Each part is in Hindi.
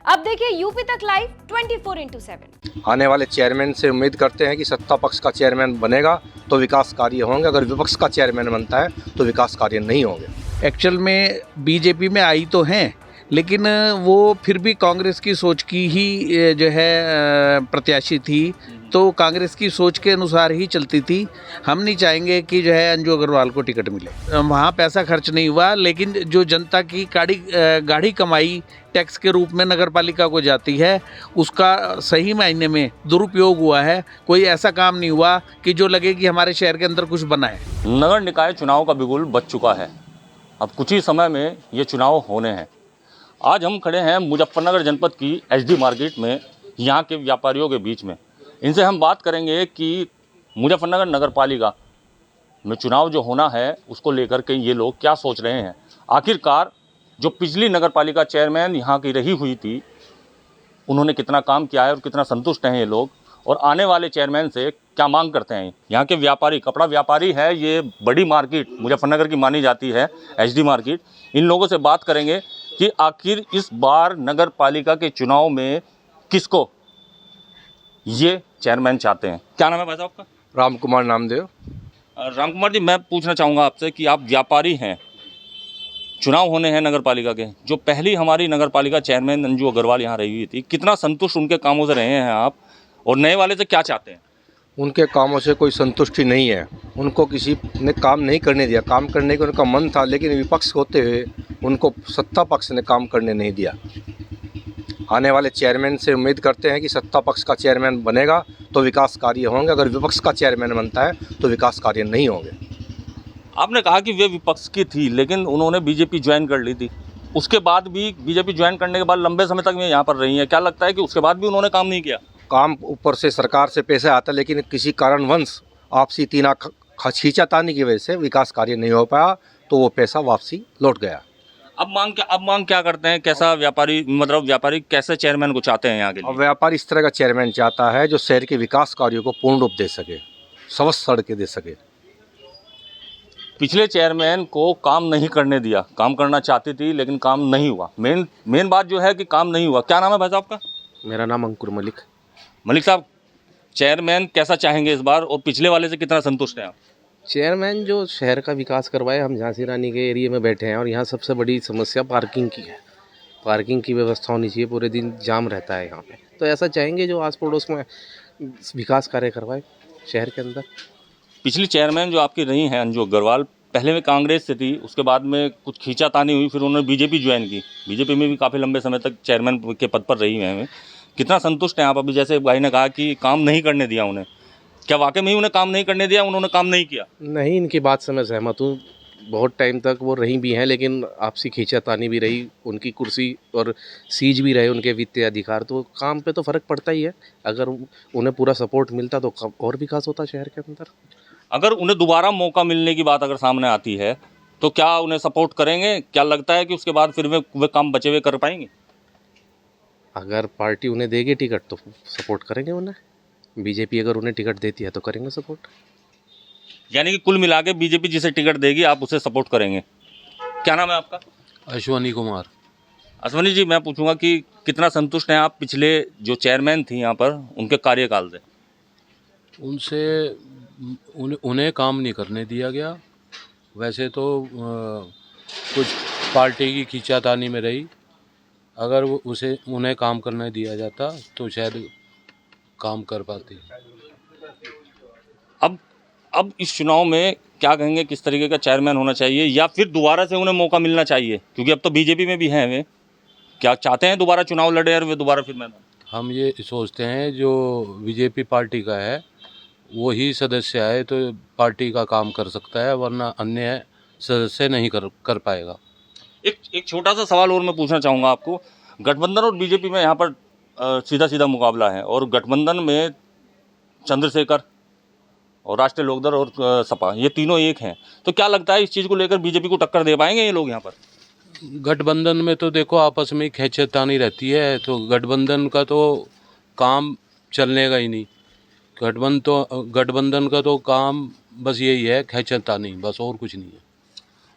अब देखिए यूपी तक लाइव 24/7। आने वाले चेयरमैन से उम्मीद करते हैं कि सत्ता पक्ष का चेयरमैन बनेगा तो विकास कार्य होंगे, अगर विपक्ष का चेयरमैन बनता है तो विकास कार्य नहीं होंगे। एक्चुअल में बीजेपी में आई तो हैं, लेकिन वो फिर भी कांग्रेस की सोच की ही जो है प्रत्याशी थी, तो कांग्रेस की सोच के अनुसार ही चलती थी। हम नहीं चाहेंगे कि जो है अंजू अग्रवाल को टिकट मिले। वहाँ पैसा खर्च नहीं हुआ, लेकिन जो जनता की गाढ़ी कमाई टैक्स के रूप में नगर पालिका को जाती है, उसका सही मायने में दुरुपयोग हुआ है। कोई ऐसा काम नहीं हुआ कि जो लगे कि हमारे शहर के अंदर कुछ बना है। नगर निकाय चुनाव का बिगुल बज चुका है। अब कुछ ही समय में ये चुनाव होने हैं। आज हम खड़े हैं मुजफ्फरनगर जनपद की एचडी मार्केट में, यहाँ के व्यापारियों के बीच में। इनसे हम बात करेंगे कि मुजफ्फरनगर नगर पालिका में चुनाव जो होना है उसको लेकर के ये लोग क्या सोच रहे हैं। आखिरकार जो पिछली नगर पालिका चेयरमैन यहाँ की रही हुई थी, उन्होंने कितना काम किया है और कितना संतुष्ट हैं ये लोग, और आने वाले चेयरमैन से क्या मांग करते हैं। यहाँ के व्यापारी, कपड़ा व्यापारी है, ये बड़ी मार्केट मुजफ्फरनगर की मानी जाती है एचडी मार्केट। इन लोगों से बात करेंगे कि आखिर इस बार नगर पालिका के चुनाव में किसको ये चेयरमैन चाहते हैं। क्या नाम है भाई साहब आपका? राम कुमार नामदेव। राम कुमार जी, मैं पूछना चाहूँगा आपसे कि आप व्यापारी हैं, चुनाव होने हैं नगर पालिका के। जो पहली हमारी नगर पालिका चेयरमैन अंजू अग्रवाल यहाँ रही हुई थी, कितना संतुष्ट उनके कामों से रहे हैं आप, और नए वाले से क्या चाहते हैं? उनके कामों से कोई संतुष्टि नहीं है। उनको किसी ने काम नहीं करने दिया। काम करने का उनका मन था, लेकिन विपक्ष होते हुए उनको सत्ता पक्ष ने काम करने नहीं दिया। आने वाले चेयरमैन से उम्मीद करते हैं कि सत्ता पक्ष का चेयरमैन बनेगा तो विकास कार्य होंगे, अगर विपक्ष का चेयरमैन बनता है तो विकास कार्य नहीं होंगे। आपने कहा कि वे विपक्ष की थी, लेकिन उन्होंने बीजेपी ज्वाइन कर ली थी। उसके बाद भी बीजेपी ज्वाइन करने के बाद लंबे समय तक वे यहाँ पर रही हैं। क्या लगता है कि उसके बाद भी उन्होंने काम नहीं किया? काम ऊपर से सरकार से पैसा आता, लेकिन किसी कारणवश आपसी तीना खींचातानी की वजह से विकास कार्य नहीं हो पाया, तो वो पैसा वापसी लौट गया। अब मांग क्या करते हैं? कैसा व्यापारी, मतलब व्यापारी कैसे चेयरमैन को चाहते हैं यहाँ के लिए? अब व्यापारी इस तरह का चेयरमैन चाहता है जो शहर के विकास कार्यों को पूर्ण रूप दे सके, सबस सड़कें दे सके। पिछले चेयरमैन को काम नहीं करने दिया। काम करना चाहती थी लेकिन काम नहीं हुआ। मेन बात जो है कि काम नहीं हुआ। क्या नाम है भाई साहब आपका? मेरा नाम अंकुर मलिक। मलिक साहब, चेयरमैन कैसा चाहेंगे इस बार, और पिछले वाले से कितना संतुष्ट हैं आप? चेयरमैन जो शहर का विकास करवाए। हम झांसी रानी के एरिया में बैठे हैं और यहाँ सबसे बड़ी समस्या पार्किंग की है। पार्किंग की व्यवस्था होनी चाहिए, पूरे दिन जाम रहता है यहाँ पे। तो ऐसा चाहेंगे जो आस पड़ोस में विकास कार्य करवाए शहर के अंदर। पिछली चेयरमैन जो आपकी रही हैं अंजू अग्रवाल, पहले में कांग्रेस से थी, उसके बाद में कुछ खींचातानी हुई, फिर उन्होंने बीजेपी ज्वाइन की। बीजेपी में भी काफ़ी लंबे समय तक चेयरमैन के पद पर रही हैं। कितना संतुष्ट हैं आप? अभी जैसे भाई ने कहा कि काम नहीं करने दिया उन्हें, क्या वाकई में ही उन्हें काम नहीं करने दिया, उन्होंने काम नहीं किया? नहीं, इनकी बात से मैं सहमत हूँ। बहुत टाइम तक वो रही भी हैं, लेकिन आपसी खींचातानी भी रही, उनकी कुर्सी और सीज भी रहे उनके वित्तीय अधिकार। तो काम पे तो फ़र्क पड़ता ही है। अगर उन्हें पूरा सपोर्ट मिलता तो और विकास होता शहर के अंदर। अगर उन्हें दोबारा मौका मिलने की बात अगर सामने आती है तो क्या उन्हें सपोर्ट करेंगे? क्या लगता है कि उसके बाद फिर वे काम बचे हुए कर पाएंगे? अगर पार्टी उन्हें देगी टिकट तो सपोर्ट करेंगे उन्हें। बीजेपी अगर उन्हें टिकट देती है तो करेंगे सपोर्ट। यानी कि कुल मिला के बीजेपी जिसे टिकट देगी आप उसे सपोर्ट करेंगे। क्या नाम है आपका? अश्वनी कुमार। अश्वनी जी, मैं पूछूंगा कि कितना संतुष्ट हैं आप पिछले जो चेयरमैन थी यहाँ पर, उनके कार्यकाल से? उन्हें काम नहीं करने दिया गया। वैसे तो कुछ पार्टी की खींचातानी में रही। अगर उन्हें काम करने दिया जाता तो शायद काम कर पाती। अब इस चुनाव में क्या कहेंगे, किस तरीके का चेयरमैन होना चाहिए, या फिर दोबारा से उन्हें मौका मिलना चाहिए? क्योंकि अब तो बीजेपी में भी हैं वे। क्या चाहते हैं दोबारा चुनाव लड़े और वे दोबारा फिर मैदान? हम ये सोचते हैं जो बीजेपी पार्टी का है वो ही सदस्य आए तो पार्टी का काम कर सकता है, वरना अन्य सदस्य नहीं कर पाएगा। एक छोटा सा सवाल और मैं पूछना चाहूँगा आपको। गठबंधन और बीजेपी में यहाँ पर सीधा मुकाबला है, और गठबंधन में चंद्रशेखर और राष्ट्रीय लोकदल और सपा, ये तीनों एक हैं। तो क्या लगता है इस चीज़ को लेकर बीजेपी को टक्कर दे पाएंगे ये लोग यहाँ पर? गठबंधन में तो देखो आपस में खींचातानी रहती है, तो गठबंधन का तो काम चलने का ही नहीं। गठबंधन का तो काम बस यही है, खींचातानी, बस और कुछ नहीं है।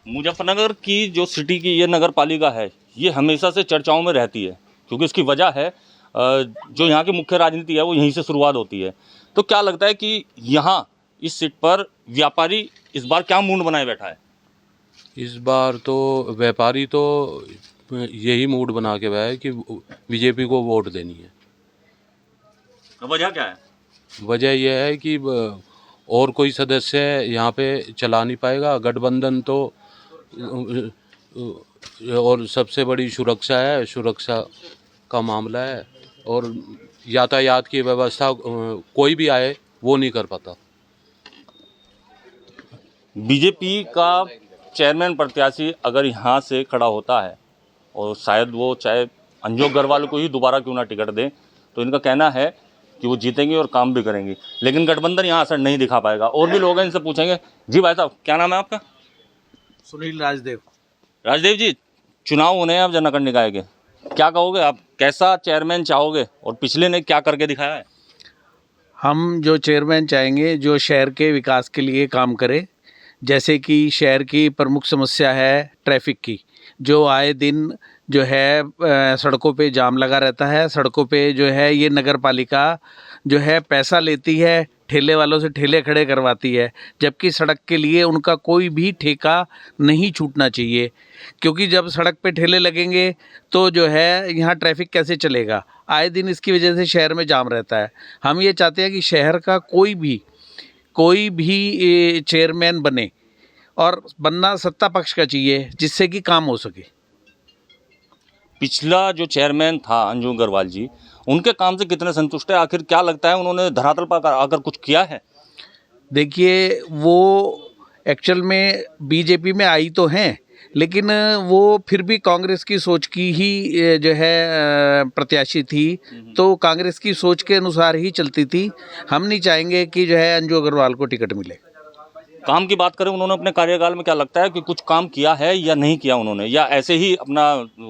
मुजफ्फरनगर की जो सिटी की ये नगर पालिका है, ये हमेशा से चर्चाओं में रहती है। क्योंकि इसकी वजह है जो यहाँ की मुख्य राजनीति है वो यहीं से शुरुआत होती है। तो क्या लगता है कि यहाँ इस सीट पर व्यापारी इस बार क्या मूड बनाए बैठा है? इस बार तो व्यापारी तो यही मूड बना के बैठा है कि बीजेपी को वोट देनी है। वजह क्या है? वजह यह है कि और कोई सदस्य यहाँ पे चला नहीं पाएगा, गठबंधन तो और सबसे बड़ी सुरक्षा है, सुरक्षा का मामला है, और यातायात की व्यवस्था कोई भी आए वो नहीं कर पाता। बीजेपी का चेयरमैन प्रत्याशी अगर यहाँ से खड़ा होता है और शायद वो चाहे अंजू अग्रवाल को ही दोबारा क्यों ना टिकट दें, तो इनका कहना है कि वो जीतेंगे और काम भी करेंगे, लेकिन गठबंधन यहाँ असर नहीं दिखा पाएगा। और भी लोग हैं, इनसे पूछेंगे। जी भाई साहब, क्या नाम है आपका? सुनील राजदेव। राजदेव जी, चुनाव होने हैं अब जनगण निकाय के, क्या कहोगे आप? कैसा चेयरमैन चाहोगे और पिछले ने क्या करके दिखाया है? हम जो चेयरमैन चाहेंगे जो शहर के विकास के लिए काम करे, जैसे कि शहर की प्रमुख समस्या है ट्रैफिक की, जो आए दिन जो है सड़कों पे जाम लगा रहता है। सड़कों पे जो है ये नगर पालिका जो है पैसा लेती है, ठेले वालों से ठेले खड़े करवाती है, जबकि सड़क के लिए उनका कोई भी ठेका नहीं छूटना चाहिए। क्योंकि जब सड़क पे ठेले लगेंगे तो जो है यहाँ ट्रैफिक कैसे चलेगा? आए दिन इसकी वजह से शहर में जाम रहता है। हम ये चाहते हैं कि शहर का कोई भी चेयरमैन बने, और बनना सत्ता पक्ष का चाहिए, जिससे कि काम हो सके। पिछला जो चेयरमैन था अंजू अग्रवाल जी, उनके काम से कितने संतुष्ट है? आखिर क्या लगता है उन्होंने धरातल पर आकर कुछ किया है? देखिए, वो एक्चुअल में बीजेपी में आई तो हैं, लेकिन वो फिर भी कांग्रेस की सोच की ही जो है प्रत्याशी थी, तो कांग्रेस की सोच के अनुसार ही चलती थी। हम नहीं चाहेंगे कि जो है अंजू अग्रवाल को टिकट मिले। काम की बात करें, उन्होंने अपने कार्यकाल में क्या लगता है कि कुछ काम किया है या नहीं किया उन्होंने, या ऐसे ही अपना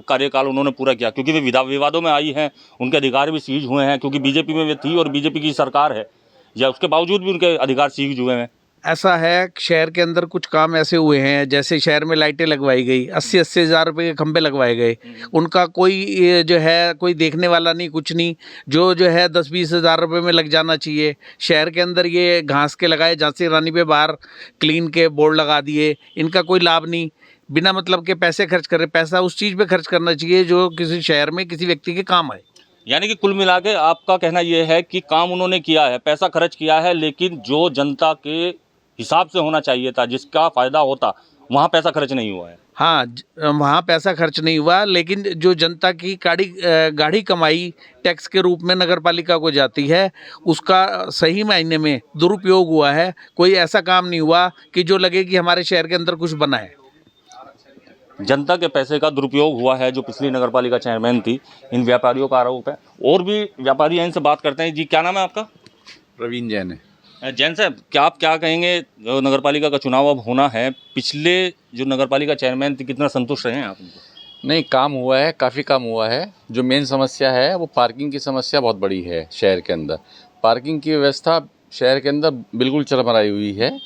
कार्यकाल उन्होंने पूरा किया? क्योंकि वे विवादों में आई हैं, उनके अधिकार भी सीज हुए हैं, क्योंकि बीजेपी में वे थी और बीजेपी की सरकार है, या उसके बावजूद भी उनके अधिकार सीज हुए हैं। ऐसा है, शहर के अंदर कुछ काम ऐसे हुए हैं, जैसे शहर में लाइटें लगवाई गई, 80-80 हज़ार रुपये के खंभे लगवाए गए, उनका कोई जो है कोई देखने वाला नहीं, कुछ नहीं। जो है 10-20 हज़ार रुपये में लग जाना चाहिए। शहर के अंदर ये घास के लगाए, झांसी रानी पे बाहर क्लीन के बोर्ड लगा दिए, इनका कोई लाभ नहीं। बिना मतलब के पैसे खर्च कर रहे। पैसा उस चीज़ पे खर्च करना चाहिए जो किसी शहर में किसी व्यक्ति के काम आए। यानी कि कुल मिला के आपका कहना यह है कि काम उन्होंने किया है, पैसा खर्च किया है, लेकिन जो जनता के हिसाब से होना चाहिए था, जिसका फ़ायदा होता, वहाँ पैसा खर्च नहीं हुआ है। हाँ, वहाँ पैसा खर्च नहीं हुआ, लेकिन जो जनता की गाढ़ी कमाई टैक्स के रूप में नगर पालिका को जाती है, उसका सही मायने में दुरुपयोग हुआ है। कोई ऐसा काम नहीं हुआ कि जो लगे कि हमारे शहर के अंदर कुछ बना है। जनता के पैसे का दुरुपयोग हुआ है, जो पिछली नगर पालिका चेयरमैन थी। इन व्यापारियों का आरोप है। और भी व्यापारी हैं, इनसे बात करते हैं। जी, क्या नाम है आपका? प्रवीण जैन है। जैन साहब, क्या आप क्या कहेंगे, जो नगर पालिका का चुनाव अब होना है, पिछले जो नगर पालिका चेयरमैन थे, कितना संतुष्ट रहे हैं आप उनको? नहीं, काम हुआ है, काफ़ी काम हुआ है। जो मेन समस्या है वो पार्किंग की समस्या बहुत बड़ी है शहर के अंदर। पार्किंग की व्यवस्था शहर के अंदर बिल्कुल चरमराई हुई है।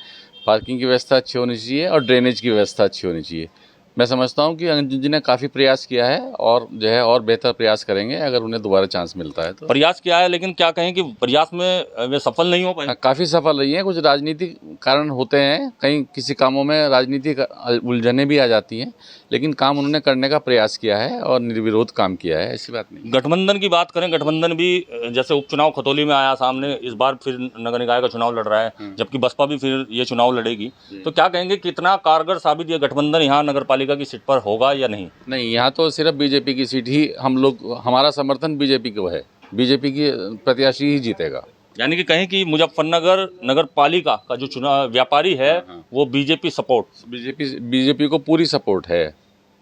पार्किंग की व्यवस्था अच्छी होनी चाहिए और ड्रेनेज की व्यवस्था अच्छी होनी चाहिए। मैं समझता हूँ कि अंजू जी ने काफ़ी प्रयास किया है और जो है और बेहतर प्रयास करेंगे अगर उन्हें दोबारा चांस मिलता है तो। प्रयास किया है, लेकिन क्या कहें कि प्रयास में वे सफल नहीं हो पाए। काफ़ी सफल रही हैं। कुछ राजनीतिक कारण होते हैं, कहीं किसी कामों में राजनीतिक उलझनें भी आ जाती हैं, लेकिन काम उन्होंने करने का प्रयास किया है और निर्विरोध काम किया है, ऐसी बात नहीं। गठबंधन की बात करें, गठबंधन भी जैसे उपचुनाव खतौली में आया सामने, इस बार फिर नगर निकाय का चुनाव लड़ रहा है, जबकि बसपा भी फिर ये चुनाव लड़ेगी। तो क्या कहेंगे, कितना कारगर साबित ये गठबंधन यहाँ नगर पालिका की सीट पर होगा या नहीं? नहीं, यहाँ तो सिर्फ बीजेपी की सीट ही हमारा समर्थन बीजेपी को है। बीजेपी की प्रत्याशी ही जीतेगा। यानी कि कहें कि मुजफ्फरनगर नगर पालिका का जो चुनाव व्यापारी है वो बीजेपी सपोर्ट, बीजेपी को पूरी सपोर्ट है।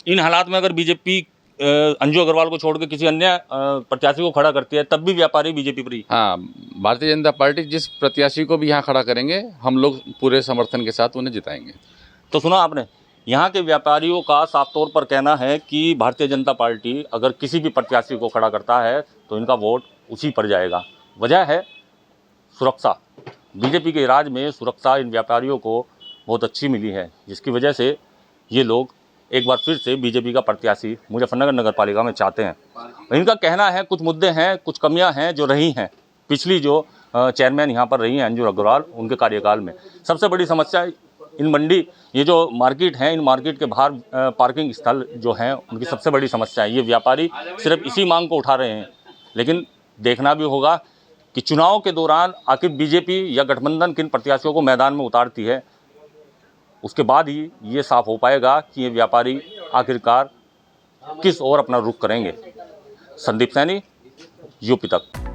इन हालात में अगर बीजेपी अंजू अग्रवाल को छोड़ के किसी अन्य प्रत्याशी को खड़ा करती है, तब भी व्यापारी बीजेपी पर ही? हाँ, भारतीय जनता पार्टी जिस प्रत्याशी को भी यहाँ खड़ा करेंगे, हम लोग पूरे समर्थन के साथ उन्हें जिताएंगे। तो सुना आपने, यहाँ के व्यापारियों का साफ तौर पर कहना है कि भारतीय जनता पार्टी अगर किसी भी प्रत्याशी को खड़ा करता है तो इनका वोट उसी पर जाएगा। वजह है सुरक्षा। बीजेपी के राज में सुरक्षा इन व्यापारियों को बहुत अच्छी मिली है, जिसकी वजह से ये लोग एक बार फिर से बीजेपी का प्रत्याशी मुजफ्फरनगर नगर पालिका में चाहते हैं। इनका कहना है कुछ मुद्दे हैं, कुछ कमियां हैं जो रही हैं पिछली जो चेयरमैन यहाँ पर रही हैं अंजू अग्रवाल उनके कार्यकाल में। सबसे बड़ी समस्या इन मंडी, ये जो मार्केट हैं, इन मार्केट के बाहर पार्किंग स्थल जो हैं उनकी सबसे बड़ी समस्या है। ये व्यापारी सिर्फ इसी मांग को उठा रहे हैं, लेकिन देखना भी होगा कि चुनाव के दौरान आखिर बीजेपी या गठबंधन किन प्रत्याशियों को मैदान में उतारती है। उसके बाद ही ये साफ हो पाएगा कि ये व्यापारी आखिरकार किस ओर अपना रुख करेंगे। संदीप सैनी, यूपी तक।